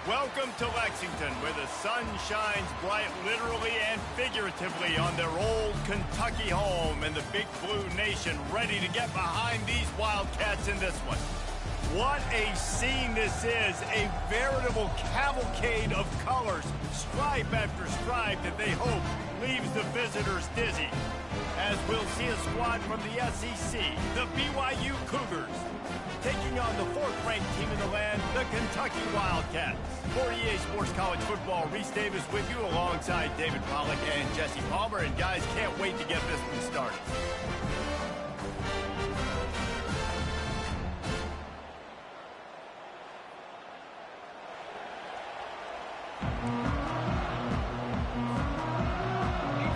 Welcome to Lexington, where the sun shines bright literally and figuratively on their old Kentucky home, and the Big Blue Nation ready to get behind these Wildcats in this one. What a scene this is, a veritable cavalcade of colors, stripe after stripe that they hope leaves the visitors dizzy. As we'll see a squad from the SEC, the BYU Cougars, taking on the fourth-ranked team in the land, the Kentucky Wildcats. For EA Sports College Football, Reese Davis with you alongside David Pollack and Jesse Palmer. And guys, can't wait to get this one started.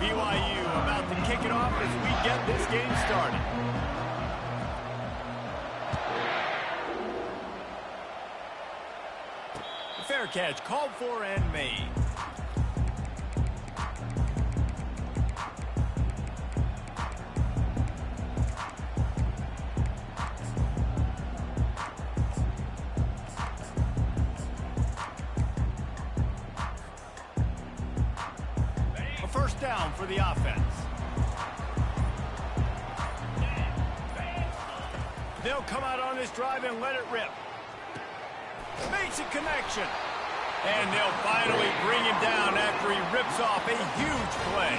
BYU about to kick it off as we get this game started. Fair catch called for and made. A first down for the offense. They'll come out on this drive and let it rip. Makes a connection. And they'll finally bring him down after he rips off a huge play.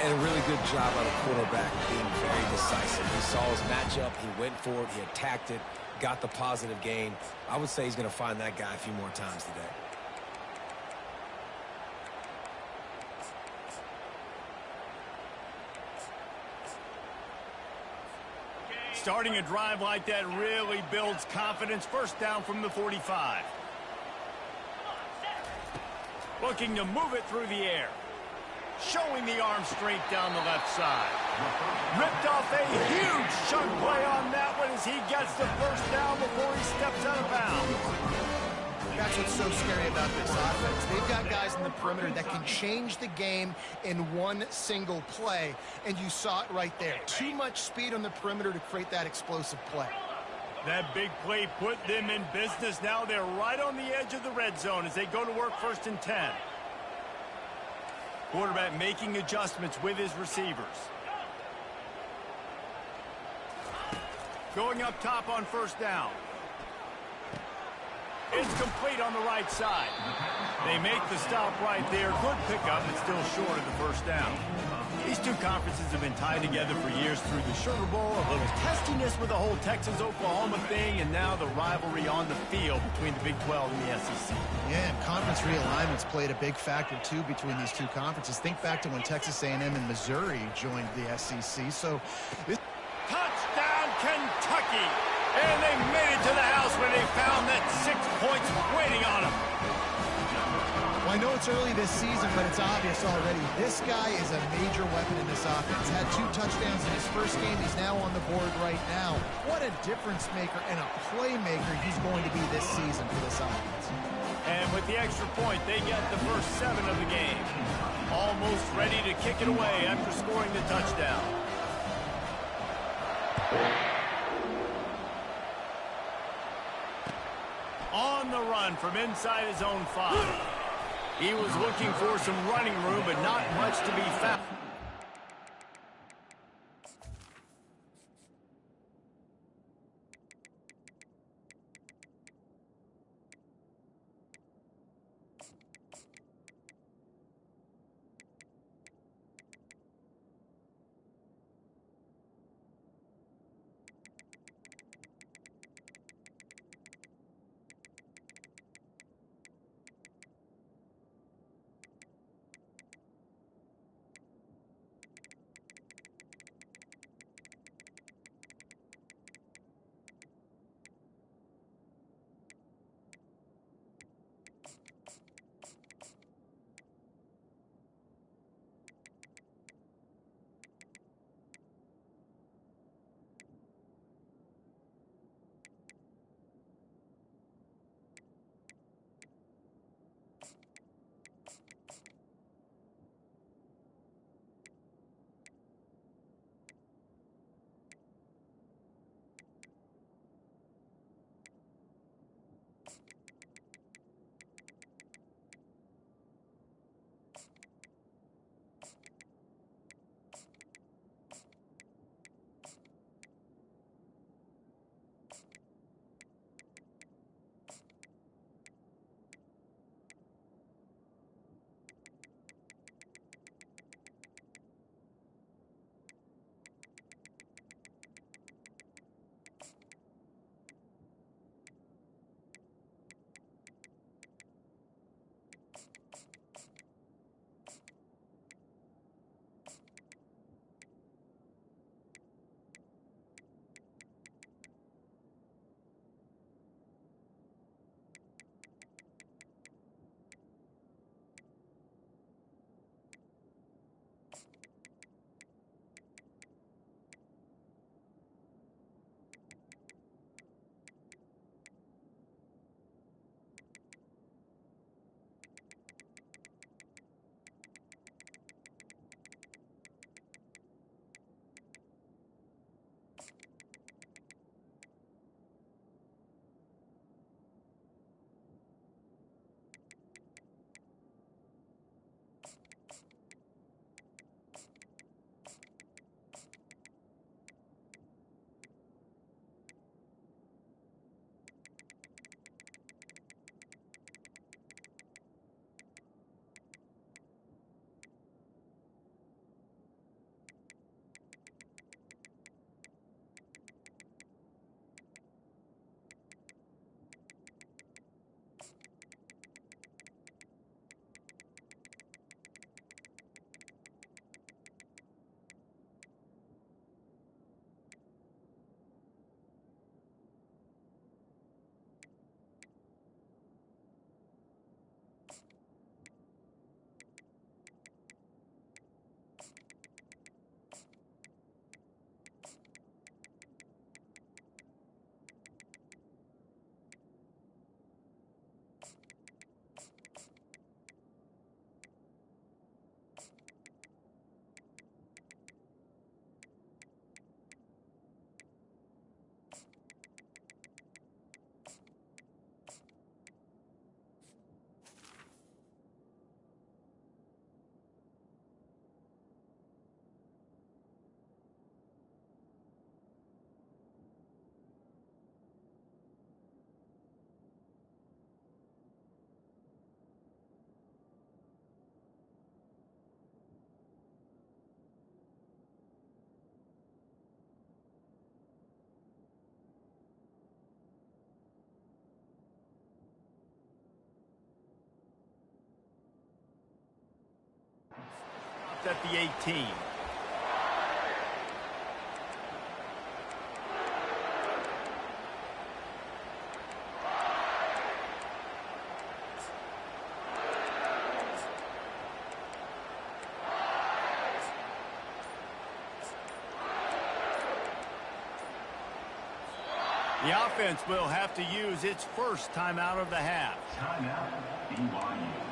And a really good job by the quarterback being very decisive. He saw his matchup, he went for it, he attacked it, got the positive gain. I would say he's going to find that guy a few more times today. Starting a drive like that really builds confidence. First down from the 45. Looking to move it through the air. Showing the arm strength down the left side. Ripped off a huge chunk play on that one as he gets the first down before he steps out of bounds. That's what's so scary about this offense. They've got guys in the perimeter that can change the game in one single play, and you saw it right there. Too much speed on the perimeter to create that explosive play. That big play put them in business. Now they're right on the edge of the red zone as they go to work 1st and 10. Quarterback making adjustments with his receivers. Going up top on first down. It's complete on the right side. They make the stop right there. Good pickup, but still short of the first down. These two conferences have been tied together for years through the Sugar Bowl, a little testiness with the whole Texas-Oklahoma thing, and now the rivalry on the field between the Big 12 and the SEC. Yeah, and conference realignments played a big factor, too, between these two conferences. Think back to when Texas A&M and Missouri joined the SEC. So, Touchdown, Kentucky! And they made it to the house where they found that 6 points waiting on them. Well, I know it's early this season, but it's obvious already. This guy is a major weapon in this offense. Had 2 touchdowns in his first game. He's now on the board right now. What a difference maker and a playmaker he's going to be this season for this offense. And with the extra point, they get the first 7 of the game. Almost ready to kick it away after scoring the touchdown. On the run from inside his own 5. He was looking for some running room, but not much to be found. first at the 18. The offense will have to use its first timeout of the half. Timeout, BYU.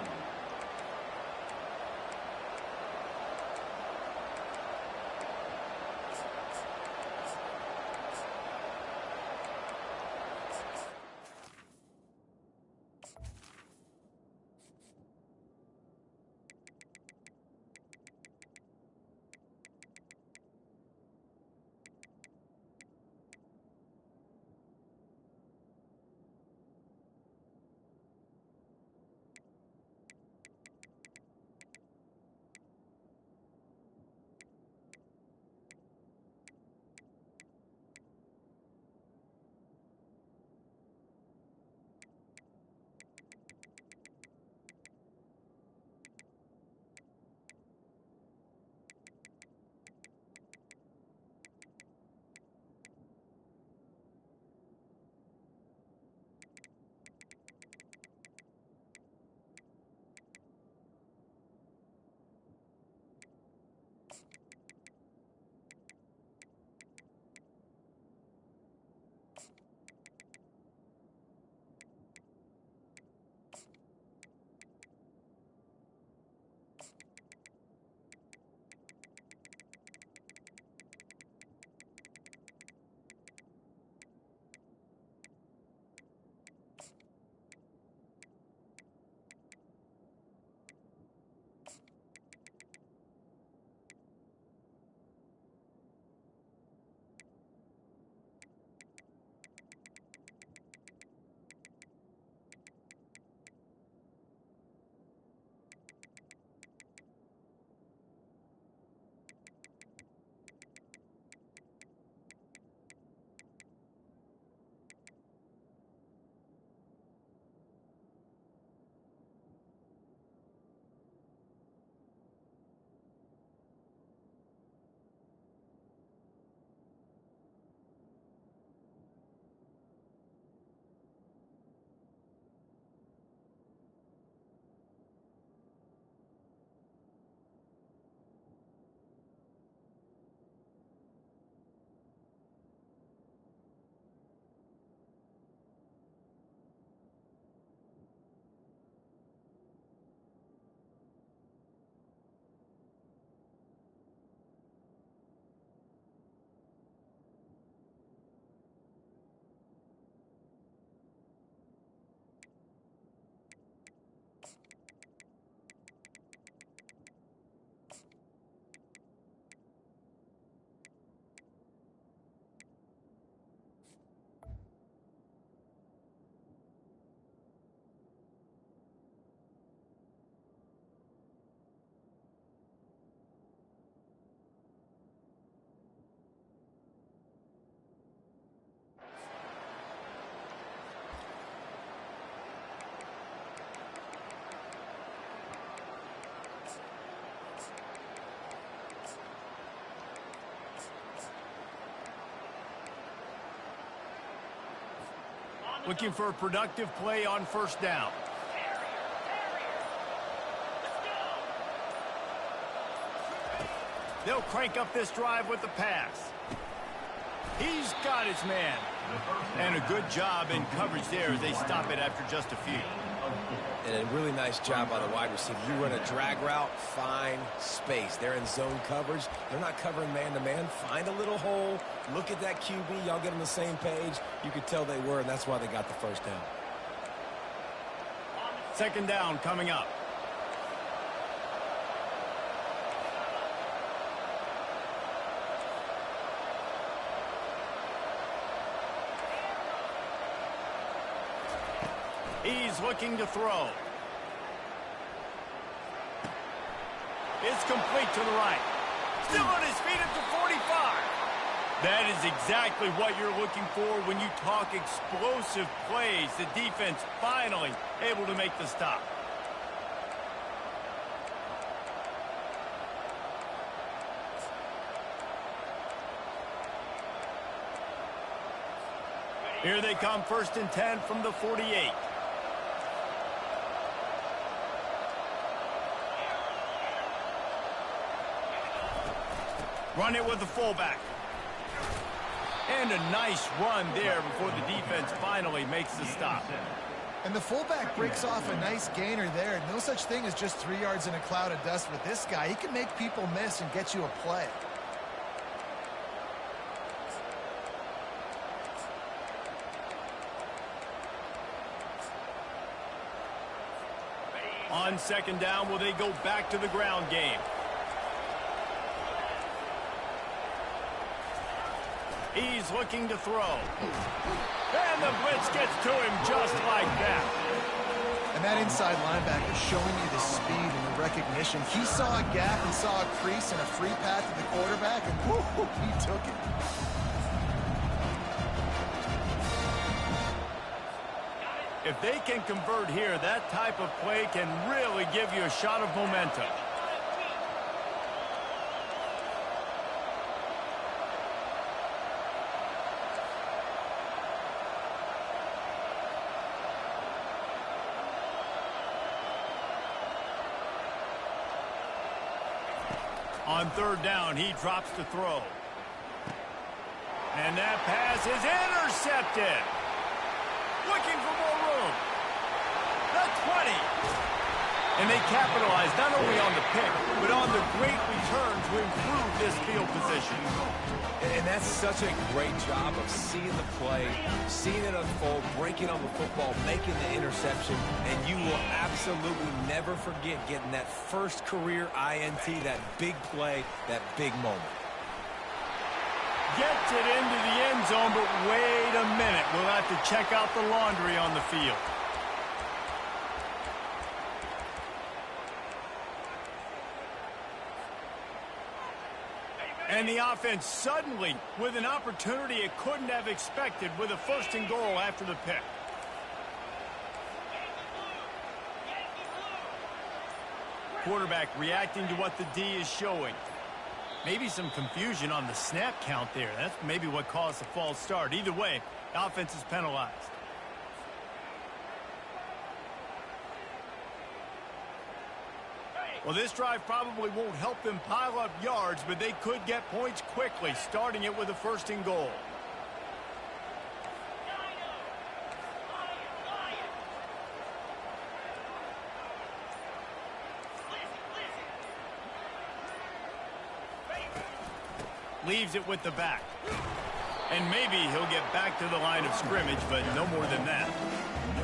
Looking for a productive play on first down. They'll crank up this drive with the pass. He's got his man. And a good job in coverage there as they stop it after just a few. And a really nice job by the wide receiver. You run a drag route, find space. They're in zone coverage. They're not covering man-to-man. Find a little hole. Look at that QB. Y'all get on the same page. You could tell they were, and that's why they got the first down. Second down coming up. He's looking to throw. It's complete to the right. Still on his feet at the 45. That is exactly what you're looking for when you talk explosive plays. The defense finally able to make the stop. Here they come, 1st and 10 from the 48. Run it with the fullback. And a nice run there before the defense finally makes the stop. And the fullback breaks off a nice gainer there. No such thing as just 3 yards in a cloud of dust with this guy. He can make people miss and get you a play. On 2nd down, will they go back to the ground game? He's looking to throw. And the blitz gets to him just like that. And that inside linebacker is showing you the speed and the recognition. He saw a gap and saw a crease and a free path to the quarterback, and whoo, he took it. If they can convert here, that type of play can really give you a shot of momentum. On 3rd down, he drops to throw. And that pass is intercepted. Looking for more room. The 20. And they capitalize not only on the pick, but on the great return to improve this field position. And that's such a great job of seeing the play, seeing it unfold, breaking on the football, making the interception, and you will absolutely never forget getting that first career INT, that big play, that big moment. Gets it into the end zone, but wait a minute. We'll have to check out the laundry on the field. And the offense suddenly with an opportunity it couldn't have expected with a 1st and goal after the pick. Quarterback reacting to what the D is showing. Maybe some confusion on the snap count there. That's maybe what caused the false start. Either way, the offense is penalized. Well, this drive probably won't help them pile up yards, but they could get points quickly, starting it with a 1st and goal. Leaves it with the back. And maybe he'll get back to the line of scrimmage, but no more than that.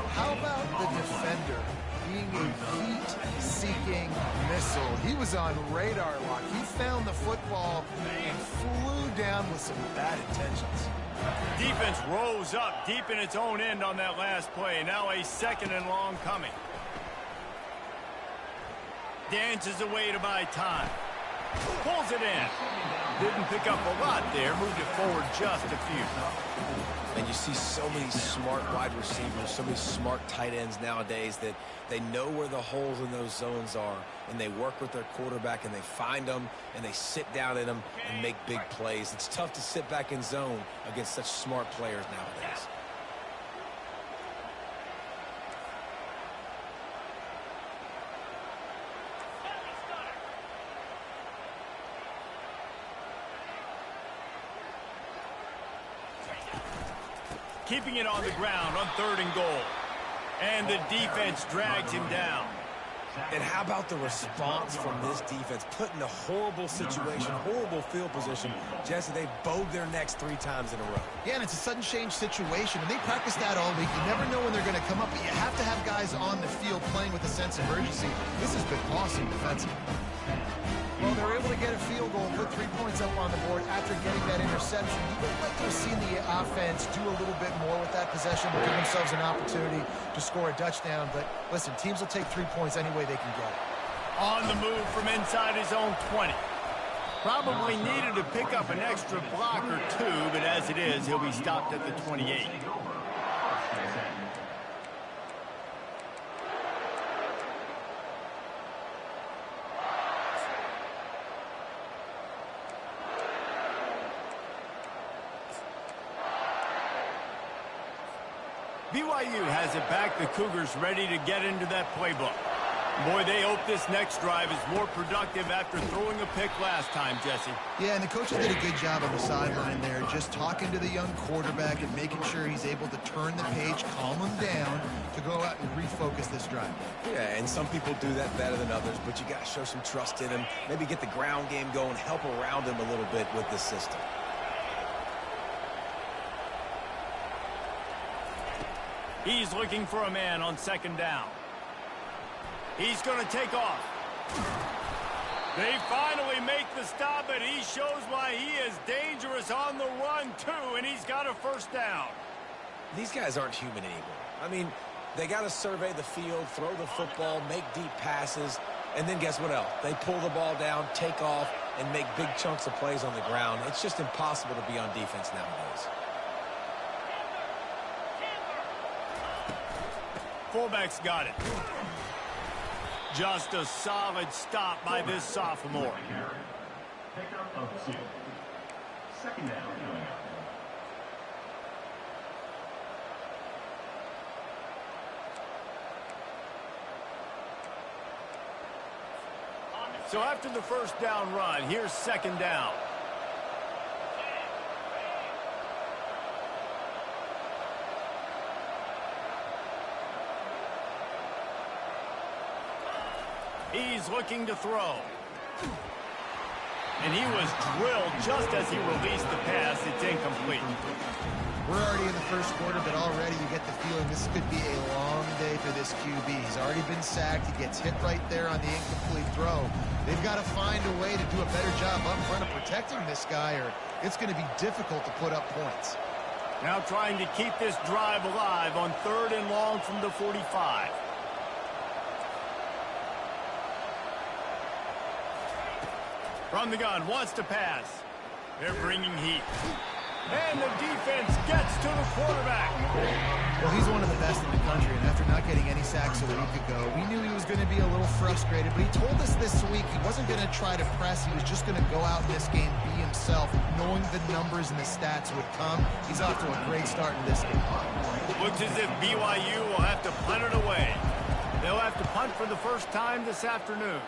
How about the defender being a heat-seeking missile? He was on radar lock. He found the football and flew down with some bad intentions. Defense rose up deep in its own end on that last play. Now a 2nd and long coming. Dances away to buy time. Pulls it in. Didn't pick up a lot there. Moved it forward just a few. And you see so many smart wide receivers, so many smart tight ends nowadays that they know where the holes in those zones are, and they work with their quarterback, and they find them, and they sit down in them and make big plays. It's tough to sit back in zone against such smart players nowadays. Keeping it on the ground on 3rd and goal. And the defense drags him down. And how about the response from this defense? Put in a horrible situation, horrible field position. Jesse, they bowed their necks 3 times in a row. Yeah, and it's a sudden change situation, and they practice that all week. You never know when they're going to come up, but you have to have guys on the field playing with a sense of urgency. This has been awesome defensively. Well, they're able to get a field goal, put 3 points up on the board after getting that interception. You would like to have seen the offense do a little bit more with that possession, give themselves an opportunity to score a touchdown. But listen, teams will take 3 points any way they can get it. On the move from inside his own 20. Probably needed to pick up an extra block or 2, but as it is, he'll be stopped at the 28. BYU has it back. The Cougars ready to get into that playbook. Boy, they hope this next drive is more productive after throwing a pick last time, Jesse. Yeah, and the coaches did a good job on the sideline there, just talking to the young quarterback and making sure he's able to turn the page, calm him down to go out and refocus this drive. Yeah, and some people do that better than others, but you got to show some trust in him. Maybe get the ground game going, help around him a little bit with this system. He's looking for a man on second down. He's going to take off. They finally make the stop, and he shows why he is dangerous on the run, too, and he's got a first down. These guys aren't human anymore. I mean, they got to survey the field, throw the football, make deep passes, and then guess what else? They pull the ball down, take off, and make big chunks of plays on the ground. It's just impossible to be on defense nowadays. Fullback's got it. Just a solid stop by this sophomore. Pickup of 2. Second down coming up. So after the first down run, here's second down. He's looking to throw. And he was drilled just as he released the pass. It's incomplete. We're already in the first quarter, but already you get the feeling this could be a long day for this QB. He's already been sacked. He gets hit right there on the incomplete throw. They've got to find a way to do a better job up front of protecting this guy, or it's going to be difficult to put up points. Now trying to keep this drive alive on 3rd and long from the 45. From the gun, wants to pass. They're bringing heat. And the defense gets to the quarterback. Well, he's one of the best in the country, and after not getting any sacks a week ago, we knew he was going to be a little frustrated, but he told us this week he wasn't going to try to press. He was just going to go out in this game, be himself, knowing the numbers and the stats would come. He's off to a great start in this game. Looks as if BYU will have to punt it away. They'll have to punt for the first time this afternoon.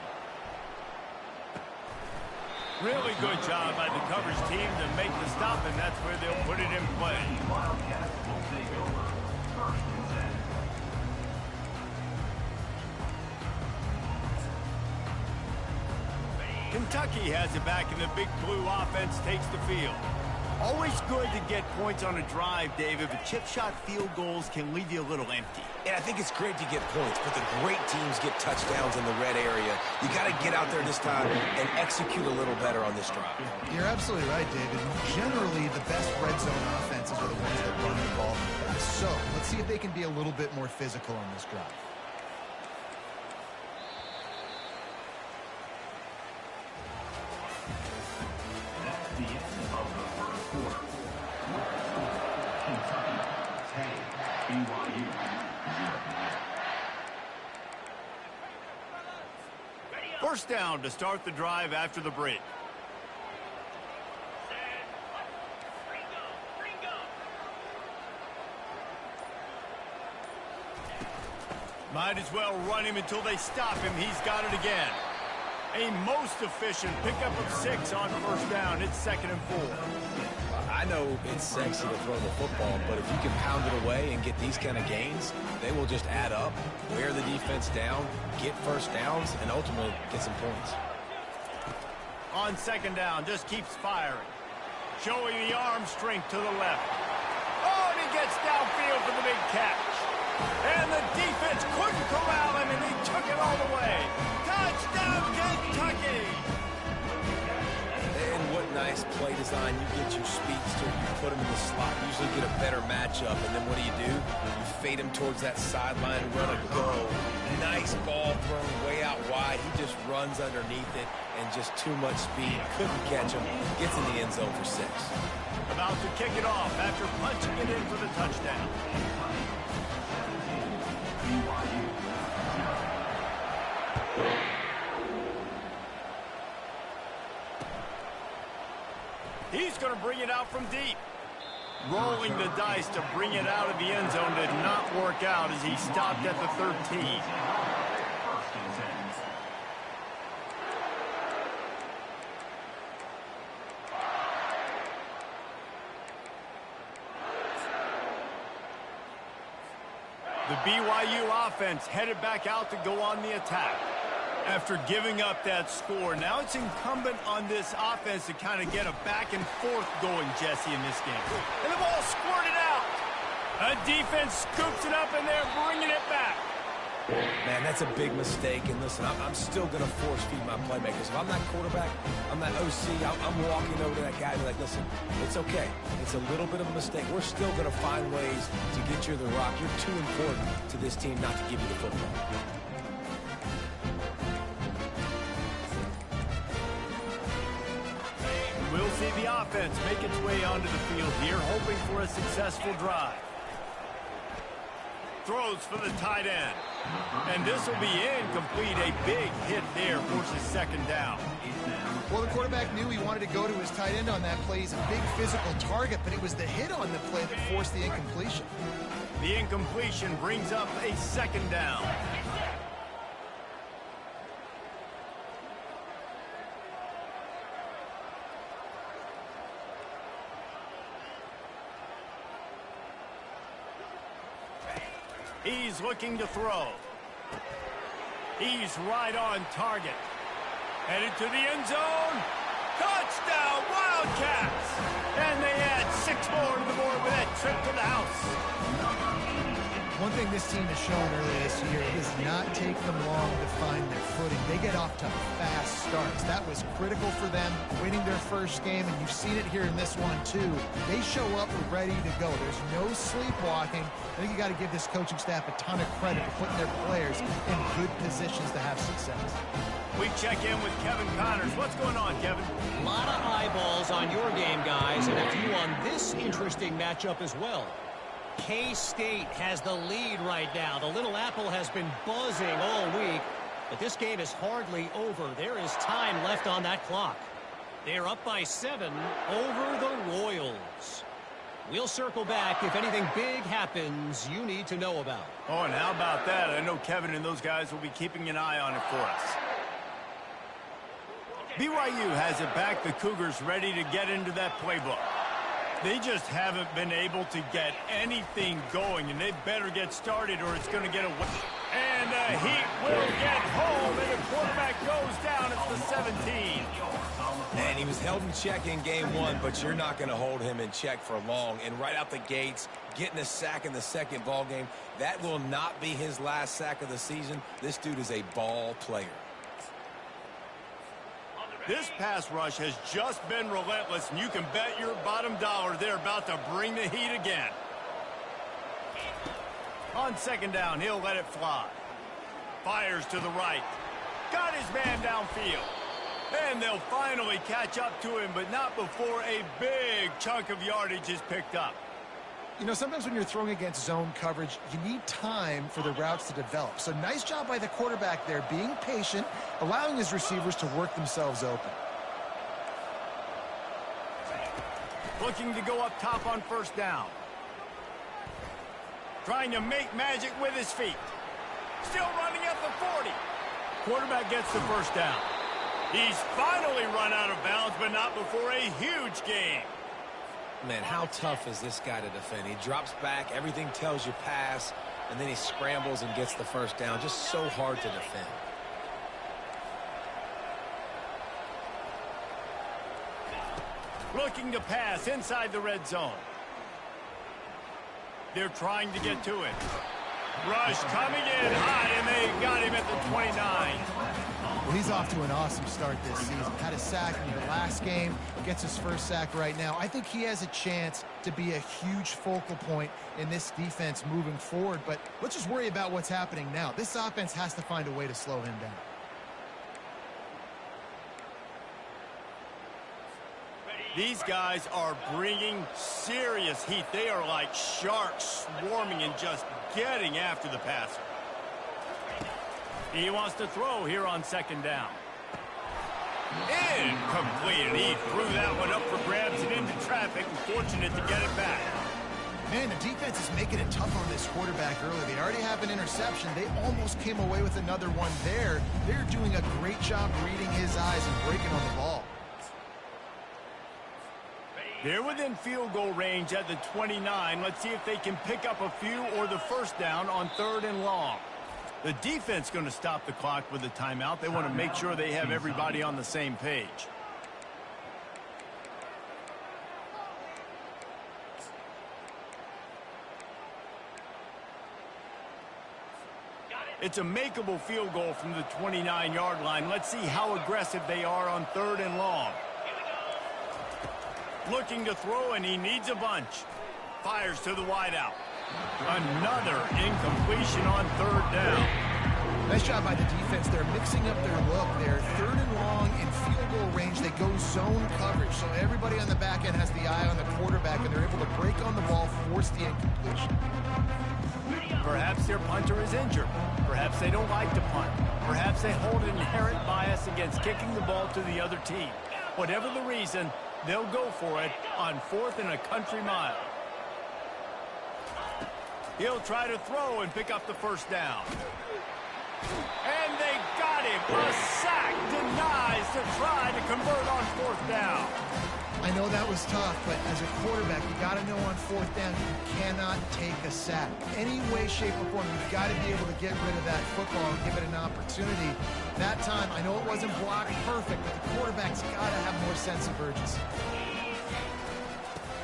Really good job by the coverage team to make the stop, and that's where they'll put it in play. Wildcats will take over. 1st and 10. Kentucky has it back, and the Big Blue offense takes the field. Always good to get points on a drive, David, but chip shot field goals can leave you a little empty. And I think it's great to get points, but the great teams get touchdowns in the red area. You got to get out there this time and execute a little better on this drive. You're absolutely right, David. Generally, the best red zone offenses are the ones that run the ball fast. So let's see if they can be a little bit more physical on this drive. That's the end of the 1st quarter. Kentucky 10, BYU 0. First down to start the drive after the break. Might as well run him until they stop him. He's got it again. A most efficient pickup of 6 on first down. It's 2nd and 4. I know it's sexy to throw the football, but if you can pound it away and get these kind of gains, they will just add up, wear the defense down, get first downs, and ultimately get some points. On 2nd down, just keeps firing. Showing the arm strength to the left. Oh, and he gets downfield for the big catch. And the defense couldn't corral him, and he took it all the way. Touchdown, Kentucky! And what nice play design. You get your speedster, you put him in the slot, usually get a better matchup, and then what do? You fade him towards that sideline, run a go. Nice ball thrown way out wide. He just runs underneath it, and just too much speed. Couldn't catch him. Gets in the end zone for 6. About to kick it off after punching it in for the touchdown. He's going to bring it out from deep. Rolling the dice to bring it out of the end zone did not work out as he stopped at the 13. The BYU offense headed back out to go on the attack. After giving up that score, now it's incumbent on this offense to kind of get a back and forth going, Jesse, in this game. And the ball squirted out. A defense scoops it up, and they're bringing it back. Man, that's a big mistake. And listen, I'm still going to force feed my playmakers. If I'm not quarterback, I'm not OC, I'm walking over to that guy and be like, listen, it's okay. It's a little bit of a mistake. We're still going to find ways to get you the rock. You're too important to this team not to give you the football. We'll see the offense make its way onto the field here, hoping for a successful drive. Throws for the tight end. And this will be incomplete. A big hit there forces second down. Well, the quarterback knew he wanted to go to his tight end on that play. He's a big physical target, but it was the hit on the play that forced the incompletion. The incompletion brings up a second down. He's looking to throw. He's right on target. Headed to the end zone. Touchdown, Wildcats! And they add 6 more to the board with that trip to the house. One thing this team has shown earlier this year, it does not take them long to find their footing. They get off to fast starts. That was critical for them, winning their first game, and you've seen it here in this one, too. They show up ready to go. There's no sleepwalking. I think you got to give this coaching staff a ton of credit for putting their players in good positions to have success. We check in with Kevin Connors. What's going on, Kevin? A lot of eyeballs on your game, guys, and a few on this interesting matchup as well. K-State has the lead right now. The Little Apple has been buzzing all week, but this game is hardly over. There is time left on that clock. They're up by 7 over the Royals. We'll circle back if anything big happens you need to know about. Oh, and how about that? I know Kevin and those guys will be keeping an eye on it for us. BYU has it back. The Cougars ready to get into that playbook. They just haven't been able to get anything going, and they better get started or it's going to get away. And the Heat will get home, and the quarterback goes down at the 17. Man, he was held in check in game 1, but you're not going to hold him in check for long. And right out the gates, getting a sack in the second ball game, that will not be his last sack of the season. This dude is a ball player. This pass rush has just been relentless, and you can bet your bottom dollar they're about to bring the heat again. On second down, he'll let it fly. Fires to the right. Got his man downfield. And they'll finally catch up to him, but not before a big chunk of yardage is picked up. You know, sometimes when you're throwing against zone coverage, you need time for the routes to develop. So nice job by the quarterback there, being patient, allowing his receivers to work themselves open. Looking to go up top on first down. Trying to make magic with his feet. Still running at the 40. Quarterback gets the first down. He's finally run out of bounds, but not before a huge gain. Man, how tough is this guy to defend? He drops back, everything tells you pass, and then he scrambles and gets the first down. Just so hard to defend. Looking to pass inside the red zone. They're trying to get to it. Rush coming in high, and they got him at the 29. Well, he's off to an awesome start this season. Had a sack in the last game, gets his first sack right now. I think he has a chance to be a huge focal point in this defense moving forward, but let's just worry about what's happening now. This offense has to find a way to slow him down. These guys are bringing serious heat. They are like sharks swarming and just getting after the passer. He wants to throw here on second down. Incomplete, and he threw that one up for grabs and into traffic, and fortunate to get it back. Man, the defense is making it tough on this quarterback early. They already have an interception. They almost came away with another one there. They're doing a great job reading his eyes and breaking on the ball. They're within field goal range at the 29. Let's see if they can pick up a few or the first down on 3rd and long. The defense going to stop the clock with a timeout. They want to make sure they have everybody on the same page. It's a makeable field goal from the 29-yard line. Let's see how aggressive they are on 3rd and long. Looking to throw, and he needs a bunch. Fires to the wideout. Another incompletion on 3rd down. Nice job by the defense. They're mixing up their look. They're 3rd and long in field goal range. They go zone coverage, so everybody on the back end has the eye on the quarterback, and they're able to break on the ball, force the incompletion. Perhaps their punter is injured. Perhaps they don't like to punt. Perhaps they hold an inherent bias against kicking the ball to the other team. Whatever the reason, they'll go for it on 4th and a country mile. He'll try to throw and pick up the first down. And they got him. A sack denies to try to convert on 4th down. I know that was tough, but as a quarterback, you got to know on 4th down, you cannot take a sack. Any way, shape, or form, you've got to be able to get rid of that football and give it an opportunity. That time, I know it wasn't blocked perfect, but the quarterback's got to have more sense of urgency.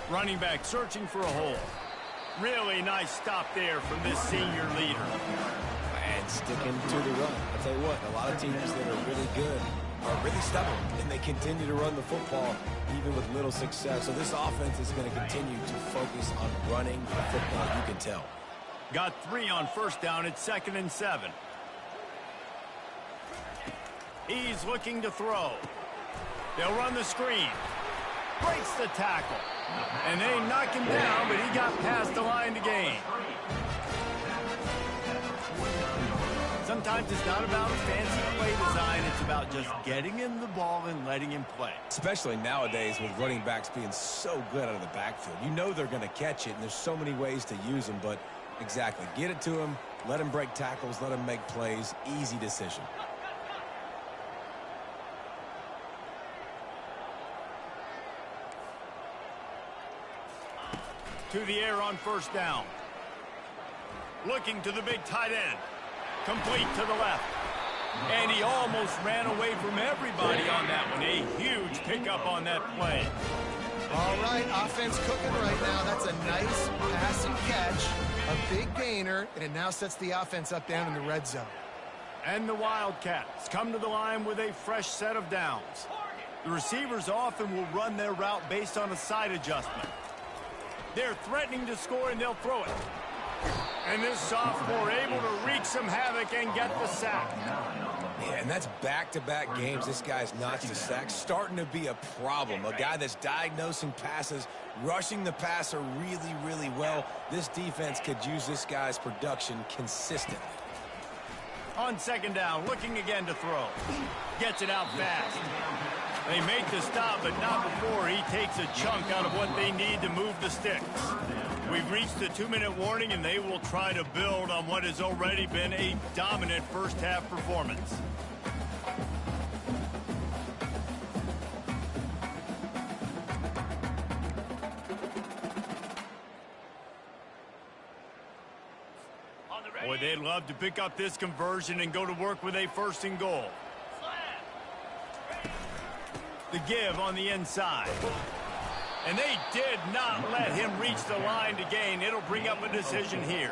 Running back searching for a hole. Really nice stop there from this senior leader. And sticking to the run. I'll tell you what, a lot of teams that are really good are really stubborn, and they continue to run the football even with little success. So this offense is going to continue to focus on running the football, you can tell. Got 3 on 1st down at 2nd and 7. He's looking to throw. They'll run the screen. Breaks the tackle. And they knock him down, but he got past the line to gain. Sometimes it's not about fancy play design. It's about just getting him the ball and letting him play. Especially nowadays with running backs being so good out of the backfield. You know they're going to catch it, and there's so many ways to use them. But exactly, get it to him, let him break tackles, let him make plays. Easy decision. To the air on 1st down. Looking to the big tight end. Complete to the left. And he almost ran away from everybody on that one. A huge pickup on that play. All right, offense cooking right now. That's a nice passing catch, a big gainer, and it now sets the offense up down in the red zone. And the Wildcats come to the line with a fresh set of downs. The receivers often will run their route based on a side adjustment. They're threatening to score, and they'll throw it. And this sophomore able to wreak some havoc and get the sack. Yeah, and that's back-to-back games. This guy's notched a sack, starting to be a problem. A guy that's diagnosing passes, rushing the passer really, really well. This defense could use this guy's production consistently. On 2nd down, looking again to throw. Gets it out fast. They make the stop, but not before he takes a chunk out of what they need to move the sticks. We've reached the 2-minute warning, and they will try to build on what has already been a dominant first-half performance. Boy, they'd love to pick up this conversion and go to work with a 1st and goal. The give on the inside. And they did not let him reach the line to gain. It'll bring up a decision here.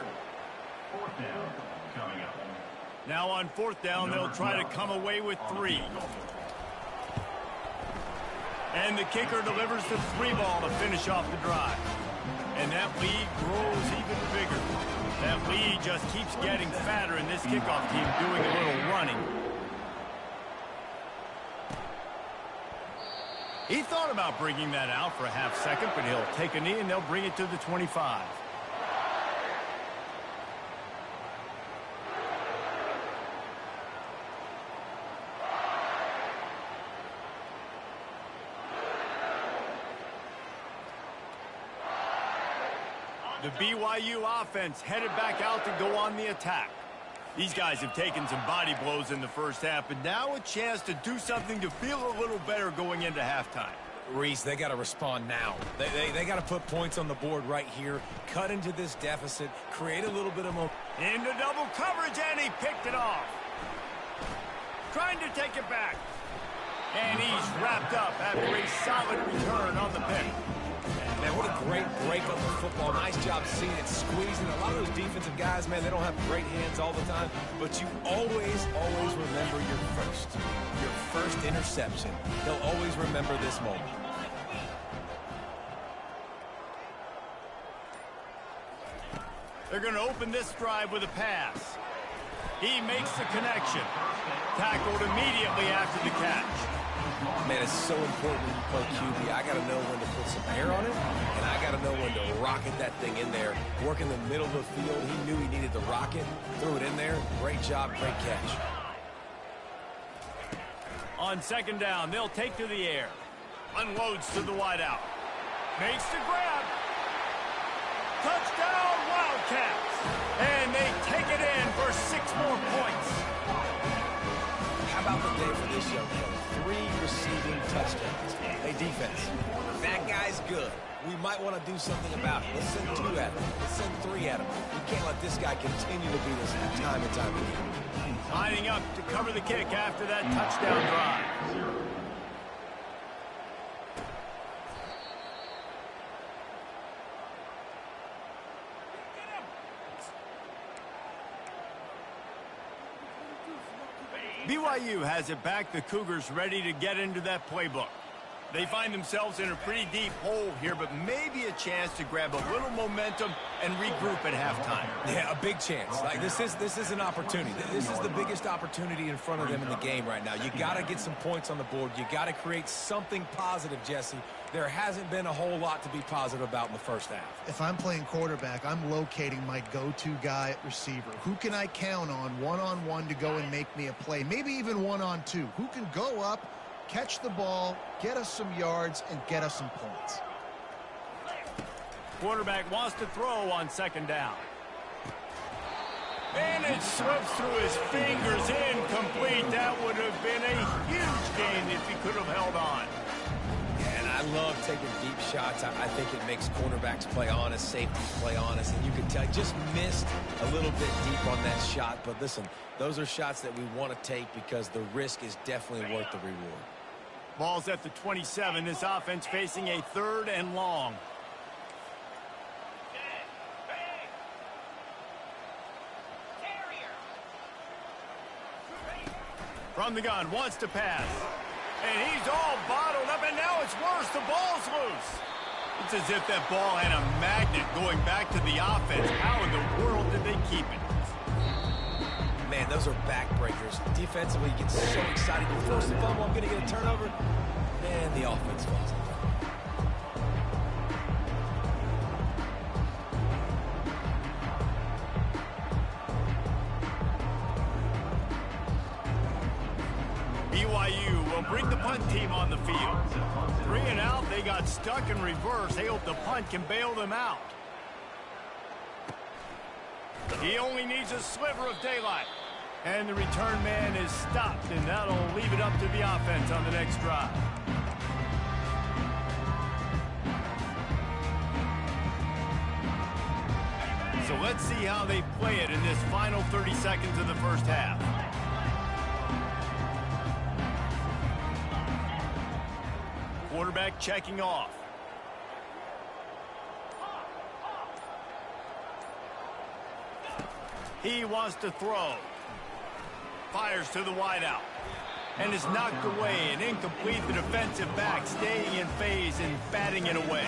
4th down coming up. Now on 4th down, they'll try to come away with 3. And the kicker delivers the 3 ball to finish off the drive. And that lead grows even bigger. That lead just keeps getting fatter, and this kickoff team doing a little running. He thought about bringing that out for a half second, but he'll take a knee and they'll bring it to the 25. The BYU offense headed back out to go on the attack. These guys have taken some body blows in the first half, but now a chance to do something to feel a little better going into halftime. Reese, they got to respond now. They got to put points on the board right here, cut into this deficit, create a little bit of momentum. Into double coverage, and he picked it off. Trying to take it back. And he's wrapped up after a solid return on the pick. Man, what a great break of the football. Nice job seeing it squeezing. A lot of those defensive guys, man, they don't have great hands all the time, but you always remember your first interception. They'll always remember this moment. They're going to open this drive with a pass. He makes the connection. Tackled immediately after the catch. Man, it's so important when you play QB. I got to know when to put some air on it, and I got to know when to rocket that thing in there. Work in the middle of the field. He knew he needed the rocket. Threw it in there. Great job, great catch. On second down, they'll take to the air. Unloads to the wideout. Makes the grab. Touchdown, Wildcats. And they take it in for 6 more points. How about the day for this young fella? 3 receiving touchdowns. Hey, defense, that guy's good. We might want to do something about it. Let's send 2 at him. Let's send 3 at him. We can't let this guy continue to beat us time and time again. Lining up to cover the kick after that touchdown drive. BYU has it back. The Cougars ready to get into that playbook. They find themselves in a pretty deep hole here, but maybe a chance to grab a little momentum and regroup at halftime. Yeah, a big chance. Like this is an opportunity. This is the biggest opportunity in front of them in the game right now. You got to get some points on the board. You got to create something positive, Jesse. There hasn't been a whole lot to be positive about in the first half. If I'm playing quarterback, I'm locating my go-to guy at receiver. Who can I count on one-on-one to go and make me a play? Maybe even one-on-two. Who can go up, catch the ball, get us some yards, and get us some points? Quarterback wants to throw on second down. And it slips through his fingers, incomplete. That would have been a huge gain if he could have held on. And I love taking deep shots. I think it makes quarterbacks play honest, safeties play honest, and you can tell just missed a little bit deep on that shot. But listen, those are shots that we want to take because the risk is definitely worth the reward. Ball's at the 27. This offense facing a 3rd and long. From the gun, wants to pass. And he's all bottled up, and now it's worse. The ball's loose. It's as if that ball had a magnet going back to the offense. How in the world did they keep it? Man, those are backbreakers. Defensively, you get so excited. You force the fumble, I'm going to get a turnover. Man, the offense falls apart. BYU will bring the punt team on the field. 3 and out, they got stuck in reverse. They hope the punt can bail them out. He only needs a sliver of daylight. And the return man is stopped, and that'll leave it up to the offense on the next drive. So let's see how they play it in this final 30 seconds of the first half. Quarterback checking off. He wants to throw. Fires to the wideout. And is knocked away and incomplete. The defensive back staying in phase and batting it away.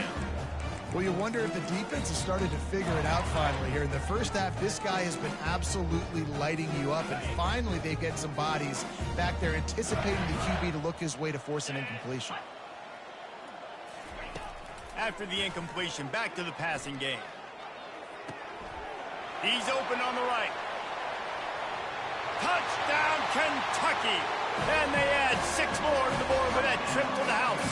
Well, you wonder if the defense has started to figure it out finally here. In the first half, this guy has been absolutely lighting you up, and finally they get some bodies back there anticipating the QB to look his way to force an incompletion. After the incompletion, back to the passing game. He's open on the right. Touchdown, Kentucky! And they add 6 more to the board with that trip to the house.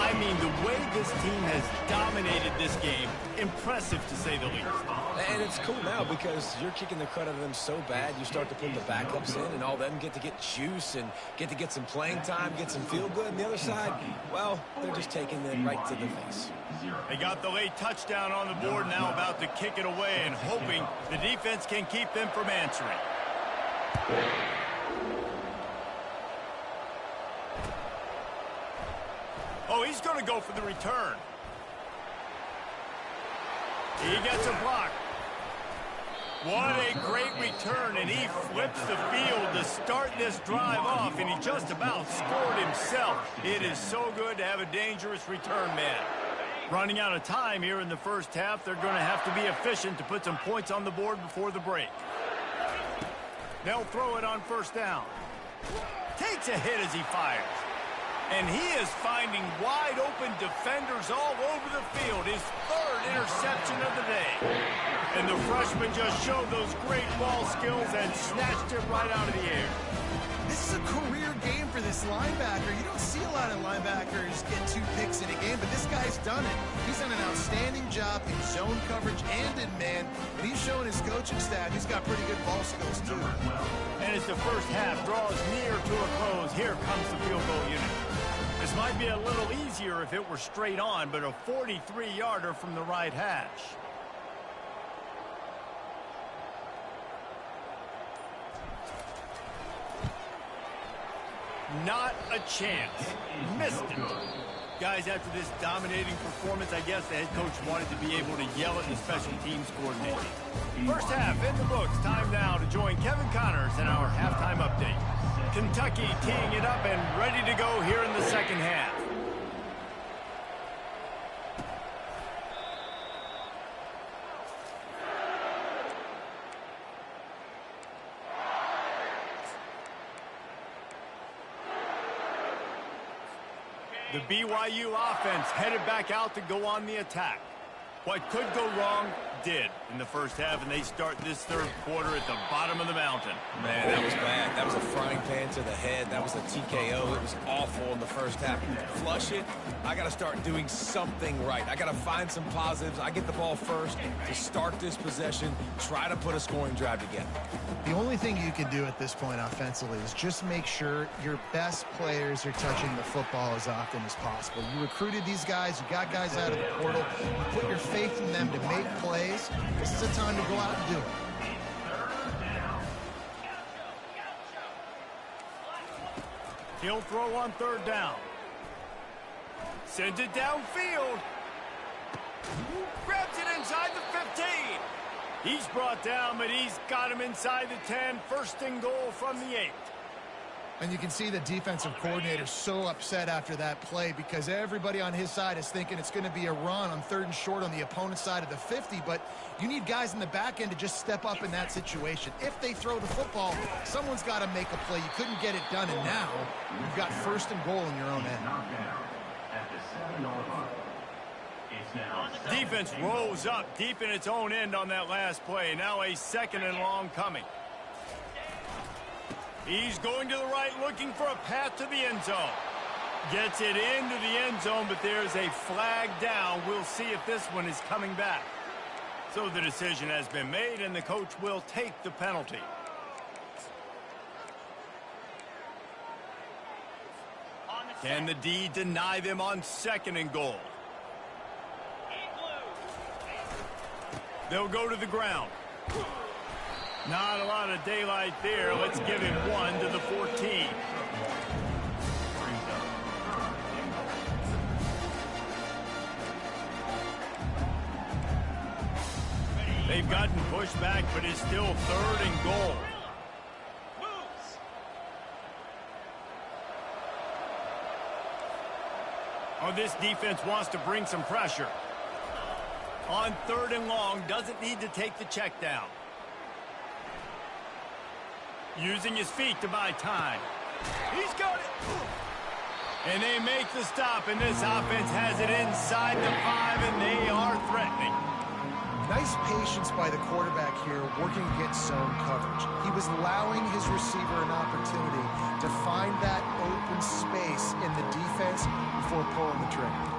I mean, the way this team has dominated this game, impressive to say the least. And it's cool now because you're kicking the crud out of them so bad, you start to put the backups in, and all of them get to get juice and get to get some playing time, get some feel good. And the other side, well, they're just taking them right to the face. They got the late touchdown on the board, now about to kick it away and hoping the defense can keep them from answering. Oh, he's going to go for the return. He gets a block. What a great return, and he flips the field to start this drive off, and he just about scored himself. It is so good to have a dangerous return man. Running out of time here in the first half, they're going to have to be efficient to put some points on the board before the break. They'll throw it on first down. Takes a hit as he fires. And he is finding wide-open defenders all over the field. His third interception of the day. And the freshman just showed those great ball skills and snatched it right out of the air. This is a career game for this linebacker. You don't see a lot of linebackers get 2 picks in a game, but this guy's done it. He's done an outstanding job in zone coverage and in man, and he's showing his coaching staff he's got pretty good ball skills, too. And as the first half draws near to a close, here comes the field goal unit. This might be a little easier if it were straight on, but a 43-yarder from the right hash. Not a chance. Missed it. Guys, after this dominating performance, I guess the head coach wanted to be able to yell at the special teams coordinator. First half in the books. Time now to join Kevin Connors in our halftime update. Kentucky teeing it up and ready to go here in the second half. The BYU offense headed back out to go on the attack. What could go wrong did in the first half, and they start this third quarter at the bottom of the mountain. Man, that was bad. That was a frying pan to the head. That was a TKO. It was awful in the first half. Flush it. I got to start doing something right. I got to find some positives. I get the ball first to start this possession, try to put a scoring drive together. The only thing you can do at this point offensively is just make sure your best players are touching the football as often as possible. You recruited these guys. You got guys out of the portal. You put your faith in them to make plays. This is a time to go out and do it. He'll throw on third down. Sends it downfield. Grabs it inside the 15. He's brought down, but he's got him inside the 10. First and goal from the 8. And you can see the defensive coordinator so upset after that play because everybody on his side is thinking it's going to be a run on third and short on the opponent's side of the 50, but you need guys in the back end to just step up in that situation. If they throw the football, someone's got to make a play. You couldn't get it done, and now you've got first and goal in your own end. Defense rose up deep in its own end on that last play. Now a second and long coming. He's going to the right, looking for a path to the end zone. Gets it into the end zone, but there's a flag down. We'll see if this one is coming back. So the decision has been made, and the coach will take the penalty. Can the D deny them on second and goal? They'll go to the ground. Not a lot of daylight there. Let's give him 1 to the 14. They've gotten pushed back, but it's still third and goal. Oh, this defense wants to bring some pressure. On third and long, doesn't need to take the check down. Using his feet to buy time. He's got it. And they make the stop, and this offense has it inside the 5, and they are threatening. Nice patience by the quarterback here, working against zone coverage. He was allowing his receiver an opportunity to find that open space in the defense before pulling the trigger.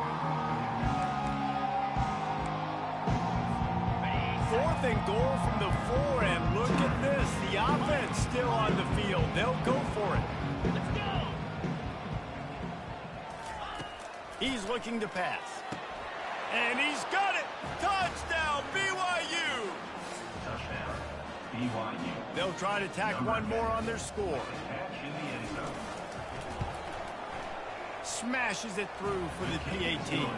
4th and goal from the 4, and look at this. The offense still on the field. They'll go for it. Let's go. He's looking to pass. And he's got it. Touchdown, BYU. Touchdown, BYU. They'll try to tack one more on their score. Catch in the end zone. Smashes it through for the PAT.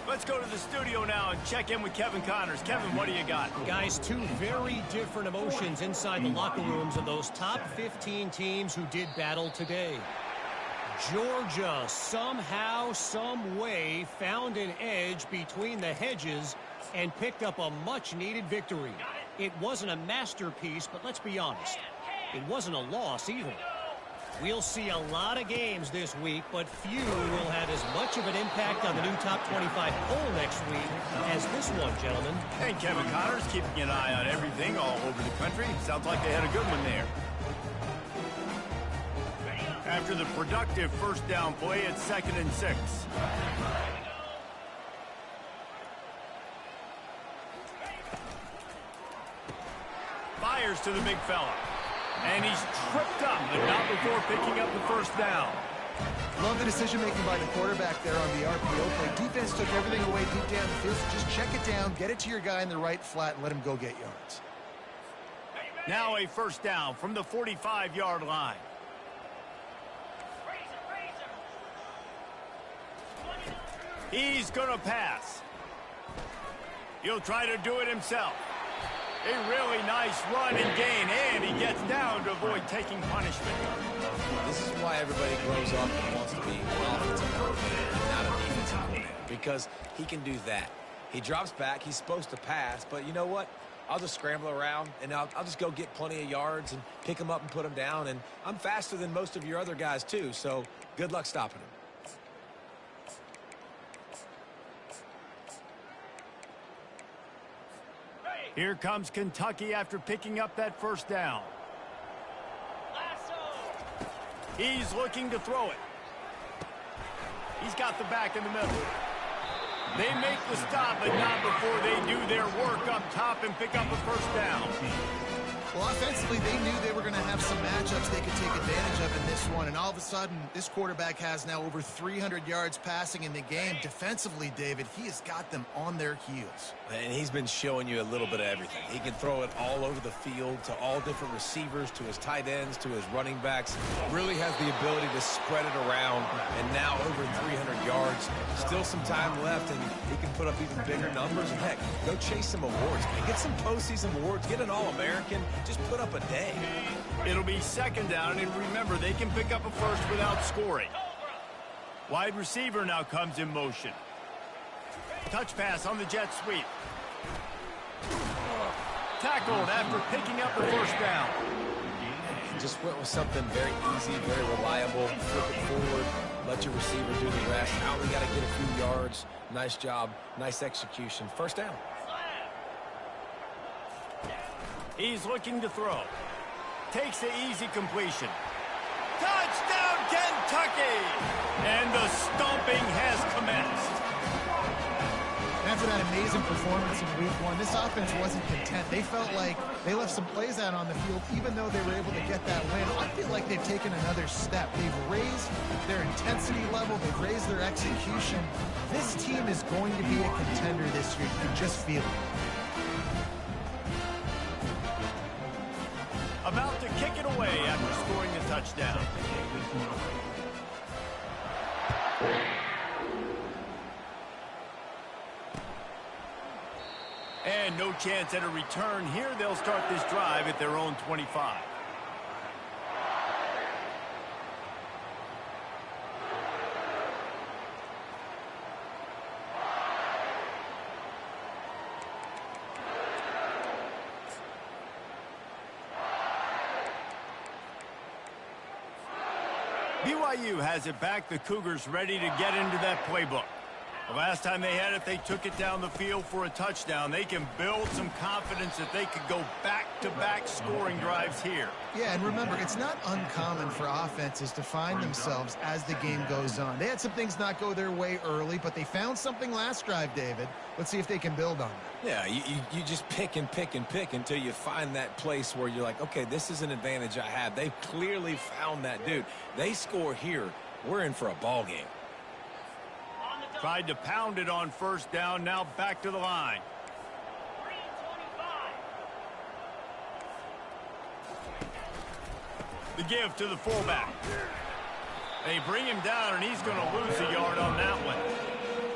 Let's go to the studio now and check in with Kevin Connors. Kevin, what do you got? Guys, two very different emotions inside the locker rooms of those top 15 teams who did battle today. Georgia somehow, some way found an edge between the hedges and picked up a much-needed victory. It wasn't a masterpiece, but let's be honest, it wasn't a loss either. We'll see a lot of games this week, but few will have as much of an impact on the new top 25 poll next week as this one, gentlemen. And Kevin Connors keeping an eye on everything all over the country. Sounds like they had a good one there. After the productive first down play, it's 2nd and 6. Fires to the big fella. And he's tripped up, but not before picking up the first down. Love the decision-making by the quarterback there on the RPO play. Defense took everything away deep down the field, so just check it down, get it to your guy in the right flat, and let him go get yards. Now a first down from the 45-yard line. He's going to pass. He'll try to do it himself. A really nice run and gain, and he gets down to avoid taking punishment. This is why everybody grows up and wants to be an offensive coordinator and not a defensive coordinator, because he can do that. He drops back. He's supposed to pass, but you know what? I'll just scramble around, and I'll just go get plenty of yards and pick him up and put him down, and I'm faster than most of your other guys, too, so good luck stopping him. Here comes Kentucky after picking up that first down. He's looking to throw it. He's got the back in the middle. They make the stop, but not before they do their work up top and pick up a first down. Well, offensively, they knew they were going to have some matchups they could take advantage of in this one, and all of a sudden, this quarterback has now over 300 yards passing in the game. Defensively, David, he has got them on their heels. And he's been showing you a little bit of everything. He can throw it all over the field to all different receivers, to his tight ends, to his running backs. Really has the ability to spread it around, and now over 300 yards. Still some time left, and he can put up even bigger numbers. And heck, go chase some awards, man. Get some postseason awards. Get an All-American. Just put up a day. It'll be second down, and remember, they can pick up a first without scoring. Wide receiver now comes in motion. Touch pass on the jet sweep. Tackled after picking up the first down. Just went with something very easy, very reliable. Flip it forward. Let your receiver do the rest. Now we got to get a few yards. Nice job. Nice execution. First down. He's looking to throw. Takes the easy completion. Touchdown, Kentucky! And the stomping has commenced. After that amazing performance in week one, this offense wasn't content. They felt like they left some plays out on the field, even though they were able to get that win. I feel like they've taken another step. They've raised their intensity level. They've raised their execution. This team is going to be a contender this year. You can just feel it. About to kick it away after scoring the touchdown. And no chance at a return here. They'll start this drive at their own 25. BYU has it back. The Cougars ready to get into that playbook. The last time they had it, they took it down the field for a touchdown. They can build some confidence that they could go back-to-back scoring drives here. Yeah, and remember, it's not uncommon for offenses to find themselves as the game goes on. They had some things not go their way early, but they found something last drive, David. Let's see if they can build on it. Yeah, you just pick and pick and pick until you find that place where you're like, okay, this is an advantage I have. They've clearly found that dude. They score here, we're in for a ball game. Tried to pound it on first down, now back to the line. The give to the fullback. They bring him down, and he's going to lose a yard on that one.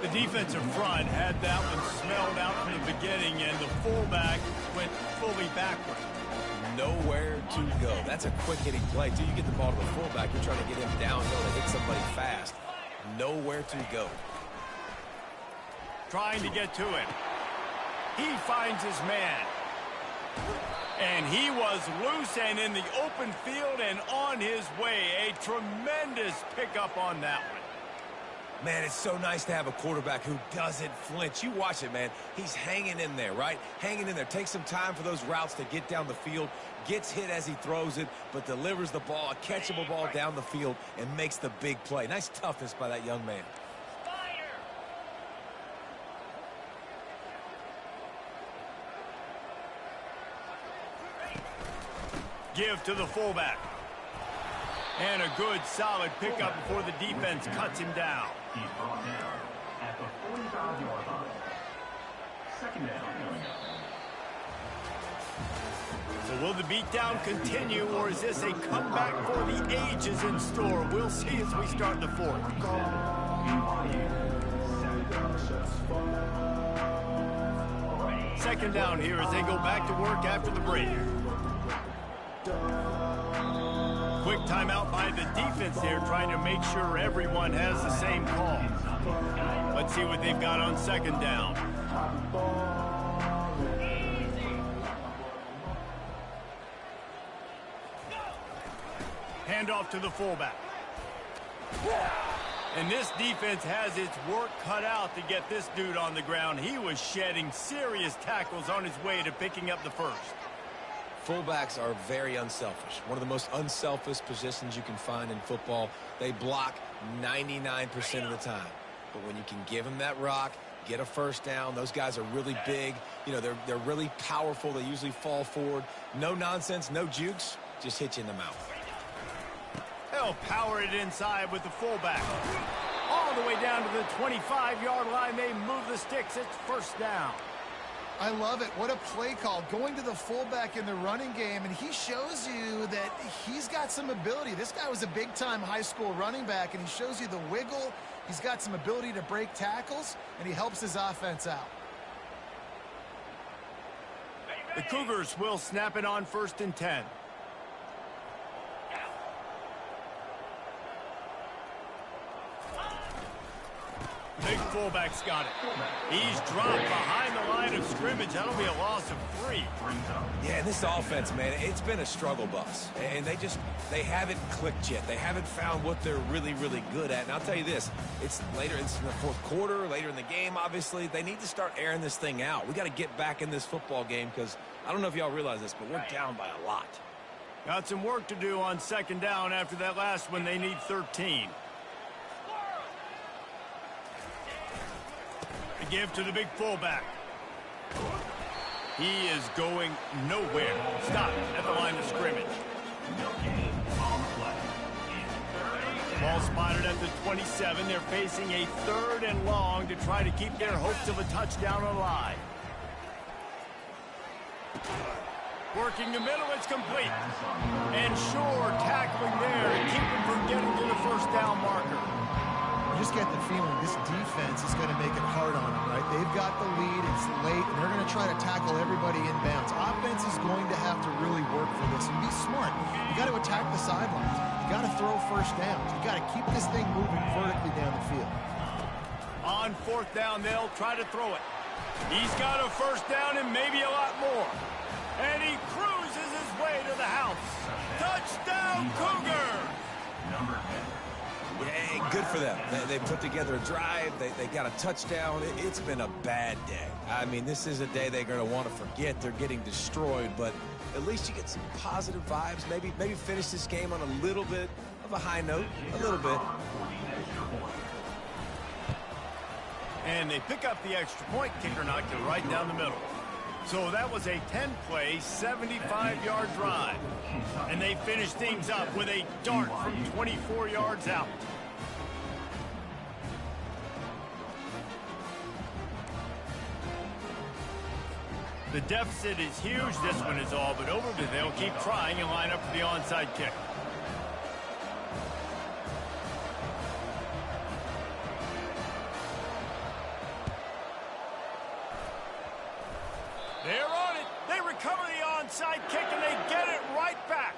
The defensive front had that one smelled out from the beginning, and the fullback went fully backward. Nowhere to go. That's a quick-hitting play. Till you get the ball to the fullback, you're trying to get him downhill to hit somebody fast. Nowhere to go. Trying to get to it. He finds his man. And he was loose and in the open field and on his way. A tremendous pickup on that one. Man, it's so nice to have a quarterback who doesn't flinch. You watch it, man. He's hanging in there, right? Hanging in there. Takes some time for those routes to get down the field. Gets hit as he throws it, but delivers the ball, a catchable ball down the field, and makes the big play. Nice toughness by that young man. Give to the fullback. And a good, solid pickup before the defense cuts him down. He's brought down at the 45-yard line. Second down coming up. So will the beatdown continue, or is this a comeback for the ages in store? We'll see as we start the fourth. Second down here as they go back to work after the break. Quick timeout by the defense there, trying to make sure everyone has the same call. Let's see what they've got on second down. Handoff to the fullback. And this defense has its work cut out to get this dude on the ground. He was shedding serious tackles on his way to picking up the first. Fullbacks are very unselfish. One of the most unselfish positions you can find in football. They block 99% of the time. But when you can give them that rock, get a first down, those guys are really big. You know, they're really powerful. They usually fall forward. No nonsense, no jukes, just hit you in the mouth. They'll power it inside with the fullback. All the way down to the 25-yard line. They move the sticks. It's first down. I love it. What a play call. Going to the fullback in the running game, and he shows you that he's got some ability. This guy was a big-time high school running back, and he shows you the wiggle. He's got some ability to break tackles, and he helps his offense out. The Cougars will snap it on 1st and 10. Big fullback's got it. He's dropped behind the line of scrimmage. That'll be a loss of 3. Yeah, this offense, man, it's been a struggle bus. And they haven't clicked yet. They haven't found what they're really, really good at. And I'll tell you this, it's in the fourth quarter, later in the game, obviously. They need to start airing this thing out. We got to get back in this football game because I don't know if y'all realize this, but we're down by a lot. Got some work to do on second down after that last one. They need 13. Give to the big fullback. He is going nowhere. Stop at the line of scrimmage. Ball spotted at the 27. They're facing a 3rd and long to try to keep their hopes of a touchdown alive. Working the middle, it's complete. And Shore tackling there and keep him from getting to the first down marker. You just get the feeling this defense is going to make it hard on them, right? They've got the lead, it's late, and they're going to try to tackle everybody inbounds. Offense is going to have to really work for this and be smart. You got to attack the sidelines. You got to throw first downs. You got to keep this thing moving vertically down the field. On 4th down, they'll try to throw it. He's got a first down and maybe a lot more. And he cruises his way to the house. Touchdown, Cougar! Number 10. Good for them. They put together a drive. They got a touchdown. It's been a bad day. I mean, this is a day they're going to want to forget. They're getting destroyed, but at least you get some positive vibes. Maybe finish this game on a little bit of a high note, a little bit. And they pick up the extra point. Kicker knocked it right down the middle. So that was a 10-play, 75-yard drive. And they finished things up with a dart from 24 yards out. The deficit is huge. This one is all but over, but they'll keep trying and line up for the onside kick. They're on it. They recover the onside kick, and they get it right back.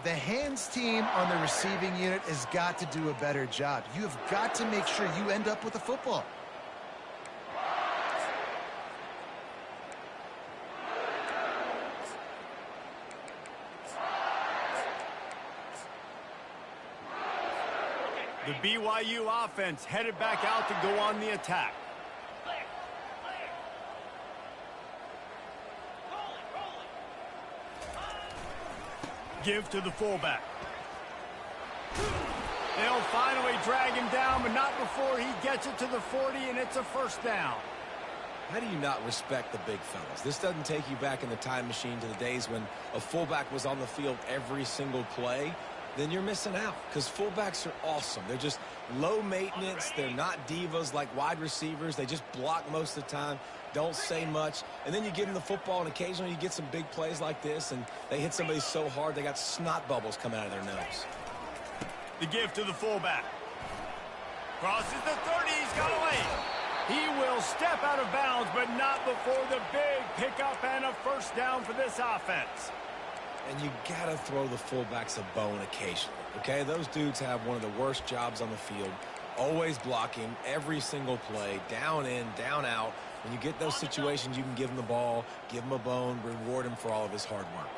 The hands team on the receiving unit has got to do a better job. You have got to make sure you end up with the football. The BYU offense headed back out to go on the attack. Give to the fullback. They'll finally drag him down, but not before he gets it to the 40, and it's a first down. How do you not respect the big fellas? This doesn't take you back in the time machine to the days when a fullback was on the field every single play. Then you're missing out, because fullbacks are awesome. They're just low maintenance. They're not divas like wide receivers. They just block most of the time, don't say much. And then you give them the football, and occasionally you get some big plays like this, and they hit somebody so hard they got snot bubbles coming out of their nose. The give to the fullback. Crosses the 30. He's got away. He will step out of bounds, but not before the big pickup and a first down for this offense. And you got to throw the fullbacks a bone occasionally, okay? Those dudes have one of the worst jobs on the field, always blocking every single play, down in, down out. When you get those situations, you can give him the ball, give him a bone, reward him for all of his hard work.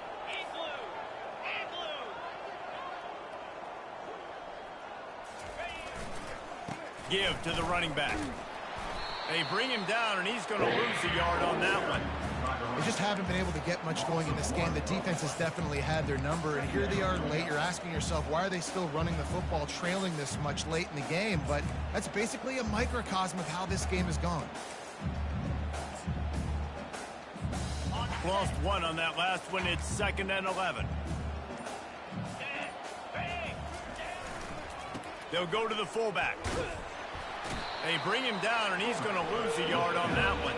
Give to the running back. They bring him down, and he's going to lose a yard on that one. They just haven't been able to get much going in this game. The defense has definitely had their number, and here they are late. You're asking yourself, why are they still running the football, trailing this much late in the game? But that's basically a microcosm of how this game has gone. Lost one on that last one. It's 2nd and 11. They'll go to the fullback. They bring him down, and he's going to lose a yard on that one.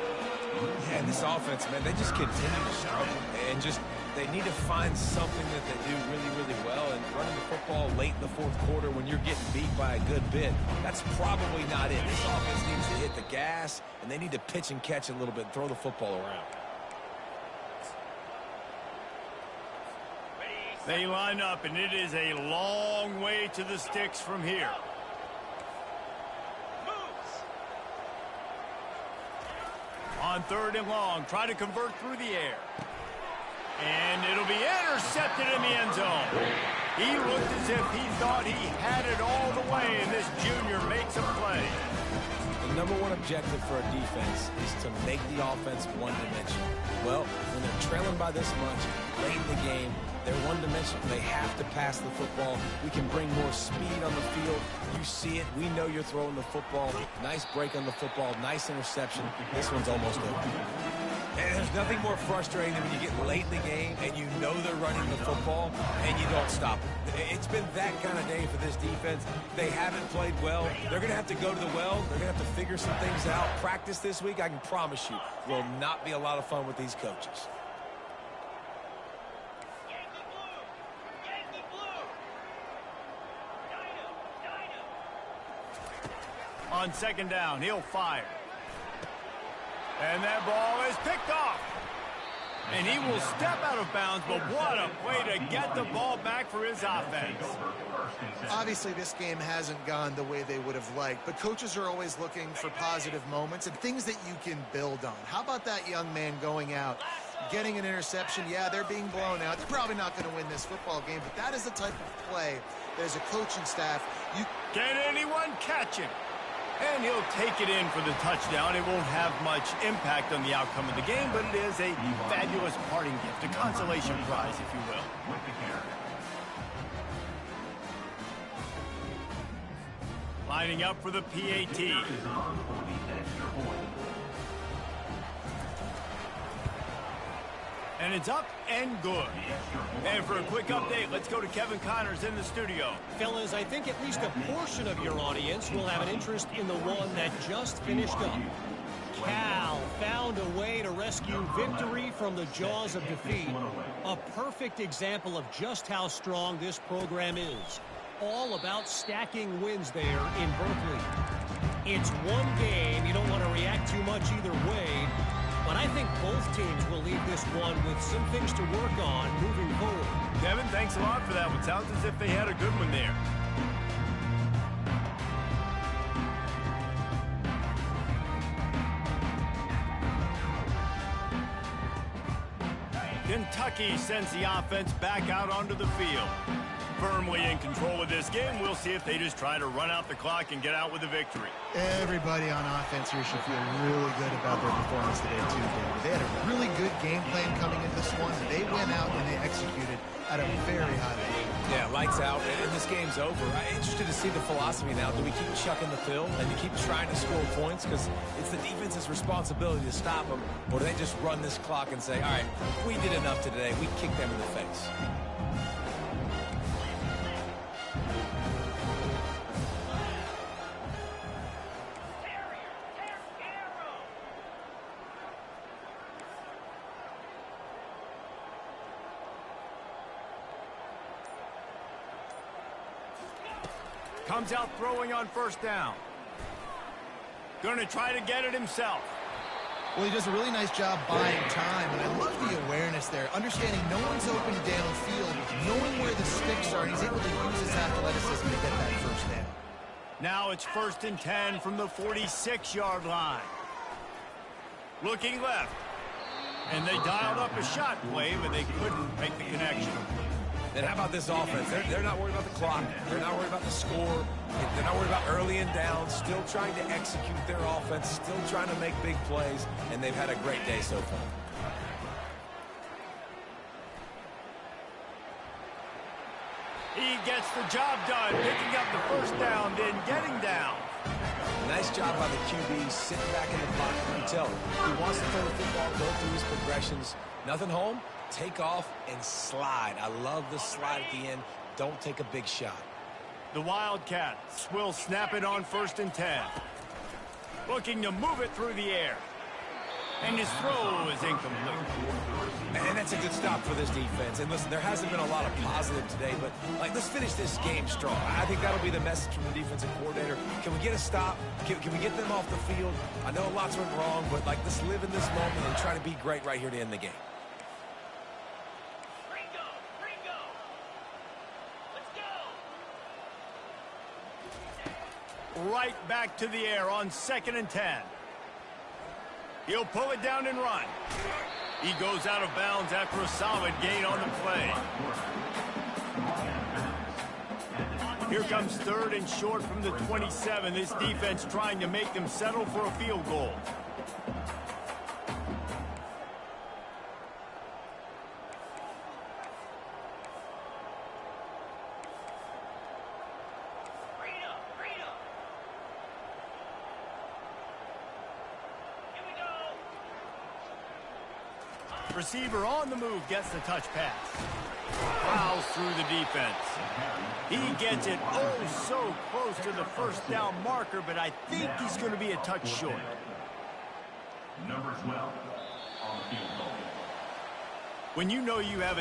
Yeah, this offense, man, they just continue to struggle. And they need to find something that they do really, really well. And running the football late in the fourth quarter when you're getting beat by a good bit, that's probably not it. This offense needs to hit the gas, and they need to pitch and catch a little bit and throw the football around. They line up, and it is a long way to the sticks from here. On 3rd and long, try to convert through the air. And it'll be intercepted in the end zone. He looked as if he thought he had it all the way, and this junior makes a play. The number one objective for a defense is to make the offense one-dimensional. Well, when they're trailing by this much, late in the game, they're one-dimensional. They have to pass the football. We can bring more speed on the field. You see it. We know you're throwing the football. Nice break on the football. Nice interception. This one's almost over. And there's nothing more frustrating than when you get late in the game and you know they're running the football and you don't stop it. It's been that kind of day for this defense. They haven't played well. They're going to have to go to the well. They're going to have to figure some things out. Practice this week, I can promise you, will not be a lot of fun with these coaches. On 2nd down, he'll fire. And that ball is picked off. And he will step out of bounds, but what a play to get the ball back for his offense. Obviously, this game hasn't gone the way they would have liked, but coaches are always looking for positive moments and things that you can build on. How about that young man going out, getting an interception? Yeah, they're being blown out. They're probably not going to win this football game, but that is the type of play that as a coaching staff, you... Can anyone catch him? And he'll take it in for the touchdown. It won't have much impact on the outcome of the game, but it is a fabulous parting gift, a consolation prize, if you will. Lining up for the PAT. And it's up and good. And for a quick update, let's go to Kevin Connors in the studio. Fellas, I think at least a portion of your audience will have an interest in the one that just finished up. Cal found a way to rescue victory from the jaws of defeat. A perfect example of just how strong this program is. All about stacking wins there in Berkeley. It's one game. You don't want to react too much either way. But I think both teams will leave this one with some things to work on moving forward. Kevin, thanks a lot for that one. Sounds as if they had a good one there. Kentucky sends the offense back out onto the field. Firmly in control of this game. We'll see if they just try to run out the clock and get out with a victory. Everybody on offense here should feel really good about their performance today, too, David. They had a really good game plan coming into this one. They went out and they executed at a very high level. Yeah, lights out, and this game's over. I'm interested to see the philosophy now. Do we keep chucking the film and to keep trying to score points? Because it's the defense's responsibility to stop them. Or do they just run this clock and say, all right, we did enough today. We kicked them in the face. Comes out throwing on first down. Going to try to get it himself. Well, he does a really nice job buying time, and I love the awareness there, understanding no one's open downfield, knowing where the sticks are, and he's able to use his athleticism to get that first down. Now it's 1st and 10 from the 46-yard line. Looking left. And they dialed up a shot play, but they couldn't make the connection. And how about this offense? They're not worried about the clock. They're not worried about the score. They're not worried about early and down. Still trying to execute their offense. Still trying to make big plays. And they've had a great day so far. He gets the job done, picking up the first down, then getting down. Nice job by the QB, sitting back in the pocket. You can tell he wants to throw the football, go through his progressions. Nothing home, take off and slide. I love the slide at the end. Don't take a big shot. The Wildcats will snap it on 1st and 10. Looking to move it through the air. And his throw is incomplete. And that's a good stop for this defense. And listen, there hasn't been a lot of positive today, but let's finish this game strong. I think that'll be the message from the defensive coordinator. Can we get a stop? Can we get them off the field? I know lots went wrong, but let's live in this moment and try to be great right here to end the game. Right back to the air on 2nd and 10. He'll pull it down and run. He goes out of bounds after a solid gain on the play. Here comes 3rd and short from the 27. This defense trying to make them settle for a field goal. Receiver on the move gets the touch pass. Plows through the defense. He gets it oh so close to the first down marker, but I think he's going to be a touch short. Number 12 on the field goal. When you know you have